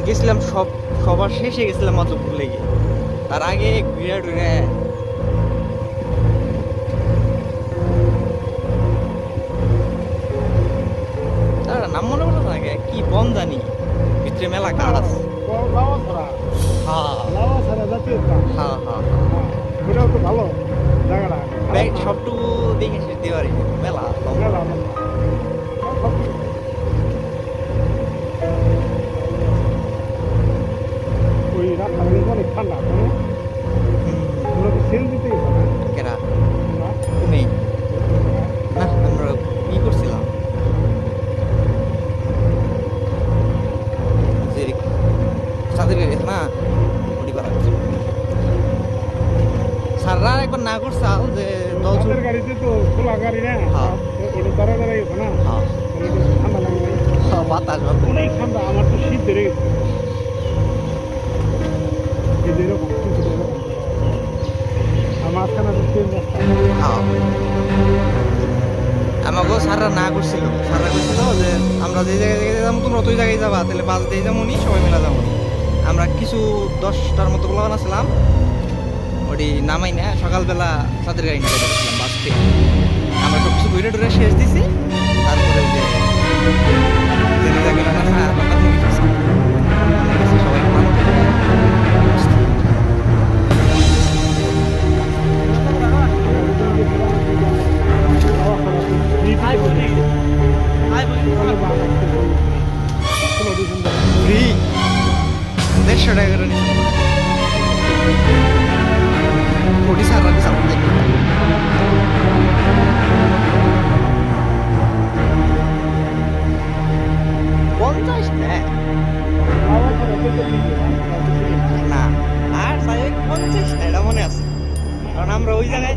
গেছিলাম সবার শেষে গেছিলাম মাধবপুর লেগে, তার আগে ঘুরে টুরে তার নাম মনে পড়ে না, কি বন জানি ভিতরে মেলা গাছ আছে। হ্যাঁ হ্যাঁ হ্যাঁ ভালো জায়গাটা সবটুকু দেখে শেষ দিতে পারি, মেলা লম্বা। ওই রাস্তা অনেক ঠান্ডা সেল দিতে কেরা তুমি না, আমরা ই করছিলাম যে সাদের গাড়ি না ওটি করা স্যাররা একবার না করছাল যে দল আমাদের গাড়িতে তো খোলা গাড়ি না, হ্যাঁ। ওটা দাঁড়া দাঁড়াই গেছে না, হ্যাঁ ঠান্ডা লাগে না, বাতাস অনেক ঠান্ডা। আমার তো শীত ধরে গেছে এরকম আমার খানা তো ট্রেন রাস্তা। আমাকেও স্যাররা না করছিল, স্যাররা করছিল যে আমরা যে জায়গায় যাবো তোমরা তুই জায়গায় যাবা, তাহলে বাস দিয়ে যাবো নি, সবাই মিলা যাবো। আমরা কিছু 10টার মতো বলা আসলাম, ওটি নামাই না সকালবেলা তাদের গাড়ি নিয়ে যাচ্ছিলাম বাস থেকে। আমরা সব কিছু ঘুরে টুরে শেষ দিছি, তারপরে যে জায়গাগুলো না সবাই ফ্রি 150 টাকা করে নিচ্ছে ওটি স্যাররা দিচ্ছে আমাদের। না আর 50 এটা মনে আছে, কারণ আমরা ওই জায়গায়